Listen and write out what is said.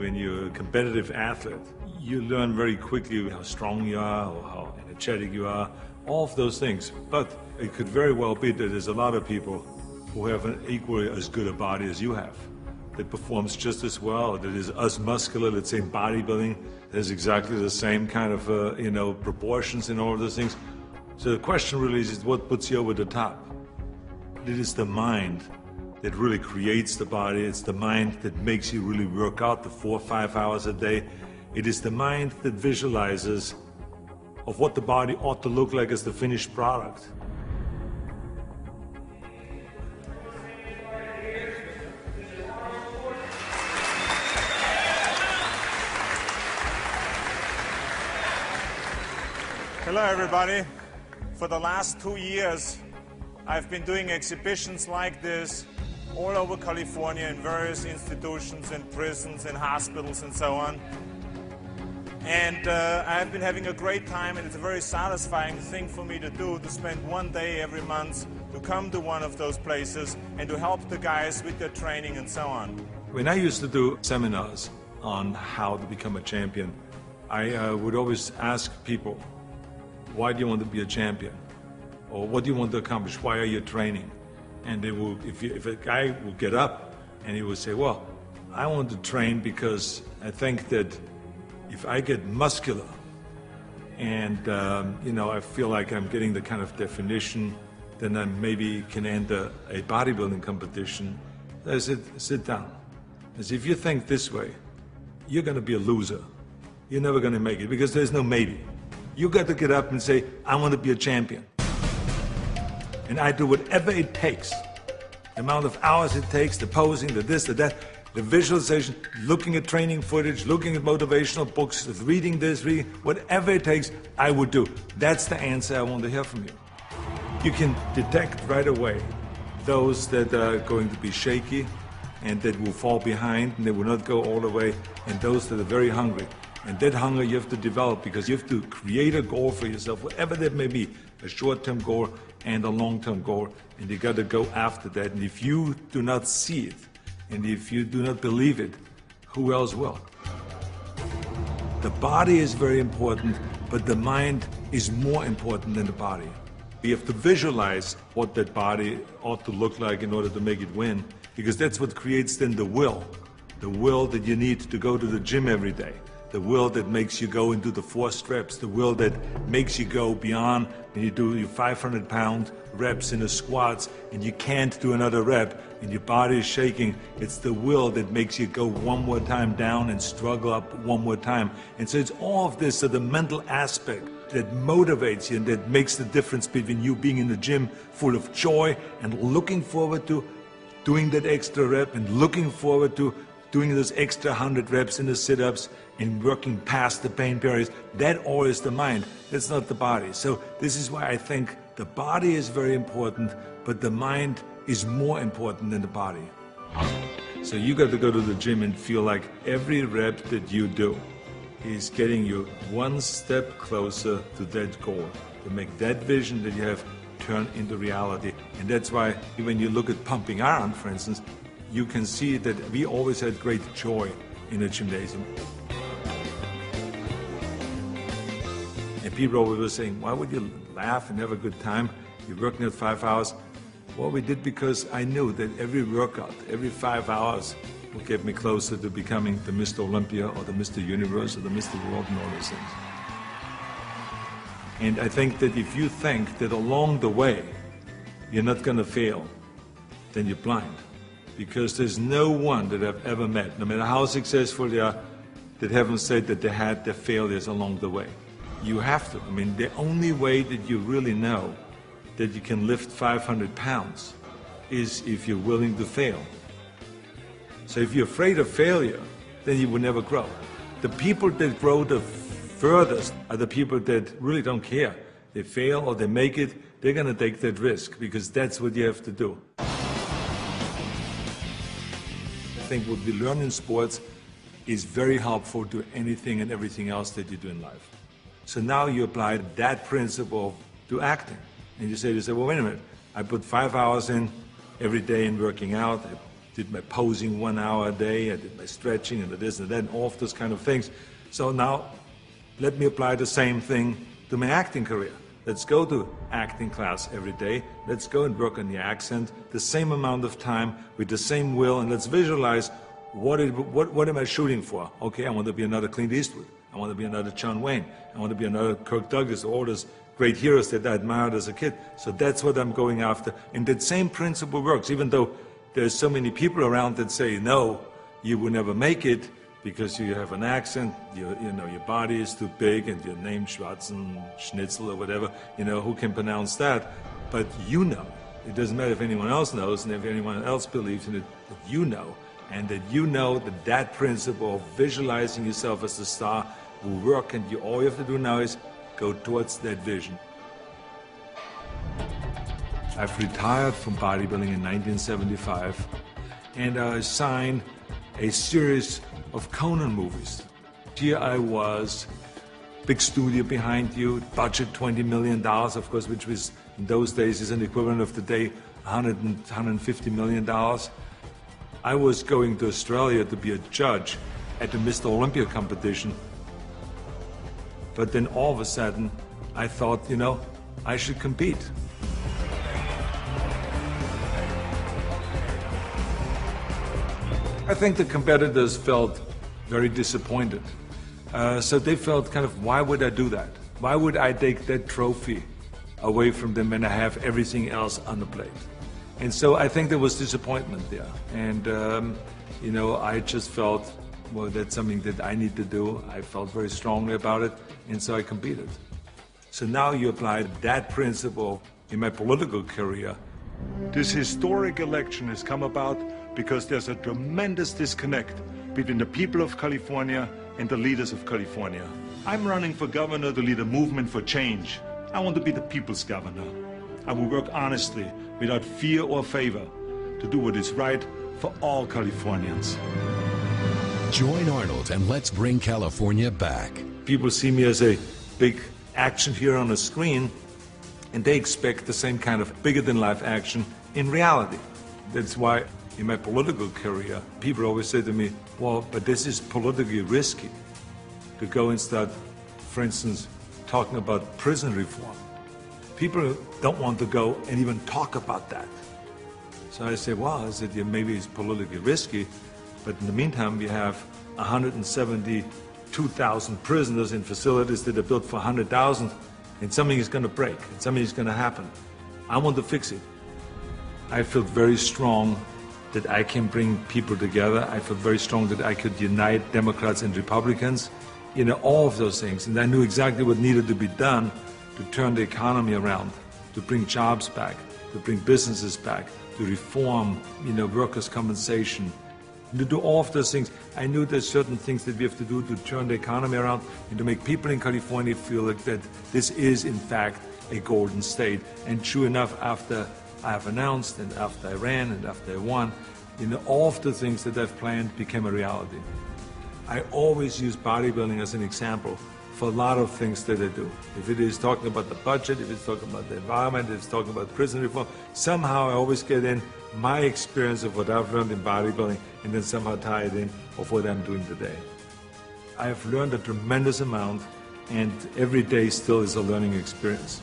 when you're a competitive athlete, you learn very quickly how strong you are or how energetic you are, all of those things. But it could very well be that there's a lot of people who have an equally as good a body as you have, that performs just as well, that is as muscular, let's say in bodybuilding, there's exactly the same kind of proportions in all of those things. So the question really is what puts you over the top? It is the mind that really creates the body. It's the mind that makes you really work out the 4 or 5 hours a day. It is the mind that visualizes of what the body ought to look like as the finished product. Hello everybody. For the last 2 years, I've been doing exhibitions like this all over California in various institutions, in prisons, in hospitals and so on. And I've been having a great time, and it's a very satisfying thing for me to do, to spend one day every month to come to one of those places and to help the guys with their training and so on. When I used to do seminars on how to become a champion, I would always ask people, why do you want to be a champion? Or what do you want to accomplish? Why are you training? And they will, if a guy will get up and he will say, well, I want to train because I think that if I get muscular and I feel like I'm getting the kind of definition, then I maybe can enter a bodybuilding competition. I said, sit down. I said, if you think this way, you're going to be a loser. You're never going to make it because there's no maybe. You got to get up and say, I want to be a champion. And I do whatever it takes. The amount of hours it takes, the posing, the this, the that, the visualization, looking at training footage, looking at motivational books, reading this, reading, whatever it takes, I would do. That's the answer I want to hear from you. You can detect right away those that are going to be shaky and that will fall behind and they will not go all the way, and those that are very hungry. And that hunger you have to develop because you have to create a goal for yourself, whatever that may be, a short-term goal and a long-term goal, and you got to go after that. And if you do not see it, and if you do not believe it, who else will? The body is very important, but the mind is more important than the body. You have to visualize what that body ought to look like in order to make it win, because that's what creates then the will that you need to go to the gym every day. The will that makes you go into the 4 reps, the will that makes you go beyond when you do your 500-pound reps in the squats and you can't do another rep and your body is shaking. It's the will that makes you go one more time down and struggle up one more time. And so it's all of this, so the mental aspect that motivates you and that makes the difference between you being in the gym full of joy and looking forward to doing that extra rep and looking forward to doing those extra 100 reps in the sit-ups and working past the pain barriers. That all is the mind. That's not the body. So this is why I think the body is very important, but the mind is more important than the body. So you got to go to the gym and feel like every rep that you do is getting you one step closer to that goal, to make that vision that you have turn into reality. And that's why when you look at pumping iron, for instance, you can see that we always had great joy in the gymnasium. And people always were saying, why would you laugh and have a good time? You're working at 5 hours. Well, we did because I knew that every workout, every 5 hours would get me closer to becoming the Mr. Olympia or the Mr. Universe or the Mr. World and all those things. And I think that if you think that along the way you're not going to fail, then you're blind. Because there's no one that I've ever met, no matter how successful they are, that haven't said that they had their failures along the way. You have to. I mean, the only way that you really know that you can lift 500 pounds is if you're willing to fail. So if you're afraid of failure, then you will never grow. The people that grow the furthest are the people that really don't care. They fail or they make it, they're going to take that risk because that's what you have to do. I think what we learn in sports is very helpful to anything and everything else that you do in life. So now you apply that principle to acting. And you say, well, wait a minute, I put 5 hours in every day in working out, I did my posing 1 hour a day, I did my stretching and the this and that, and all of those kind of things. So now, let me apply the same thing to my acting career. Let's go to acting class every day. Let's go and work on the accent, the same amount of time, with the same will, and let's visualize what am I shooting for? Okay, I want to be another Clint Eastwood. I want to be another John Wayne. I want to be another Kirk Douglas, all those great heroes that I admired as a kid. So that's what I'm going after. And that same principle works, even though there's so many people around that say, no, you will never make it because you have an accent, you know, your body is too big and your name Schnitzel or whatever, you know, who can pronounce that? But you know, it doesn't matter if anyone else knows and if anyone else believes in it, but you know. And that you know that that principle of visualizing yourself as a star will work, and all you have to do now is go towards that vision. I've retired from bodybuilding in 1975, and I signed a series of Conan movies. Here I was, big studio behind you, budget $20 million, of course, which was in those days is an equivalent of today, $150 million. I was going to Australia to be a judge at the Mr. Olympia competition. But then all of a sudden, I thought, you know, I should compete. I think the competitors felt very disappointed. So they felt kind of, why would I do that? Why would I take that trophy away from them when I have everything else on the plate? And so I think there was disappointment there. And, you know, I just felt, well, that's something that I need to do. I felt very strongly about it, and so I competed. So now you apply that principle in my political career. This historic election has come about because there's a tremendous disconnect between the people of California and the leaders of California. I'm running for governor to lead a movement for change. I want to be the people's governor. I will work honestly, without fear or favor, to do what is right for all Californians. Join Arnold and let's bring California back. People see me as a big action hero on a screen, and they expect the same kind of bigger-than-life action in reality. That's why in my political career, people always say to me, well, but this is politically risky to go and start, for instance, talking about prison reform. People don't want to go and even talk about that. So I say, well, I said, yeah, maybe it's politically risky, but in the meantime, we have 172,000 prisoners in facilities that are built for 100,000, and something is going to break, and something is going to happen. I want to fix it. I feel very strong that I can bring people together. I feel very strong that I could unite Democrats and Republicans, you know, all of those things. And I knew exactly what needed to be done to turn the economy around, to bring jobs back, to bring businesses back, to reform, you know, workers' compensation, and to do all of those things. I knew there's certain things that we have to do to turn the economy around and to make people in California feel like that this is, in fact, a golden state. And true enough, after I have announced, and after I ran, and after I won, you know, all of the things that I've planned became a reality. I always use bodybuilding as an example for a lot of things that I do. If it is talking about the budget, if it's talking about the environment, if it's talking about prison reform, somehow I always get in my experience of what I've learned in bodybuilding and then somehow tie it in of what I'm doing today. I have learned a tremendous amount, and every day still is a learning experience.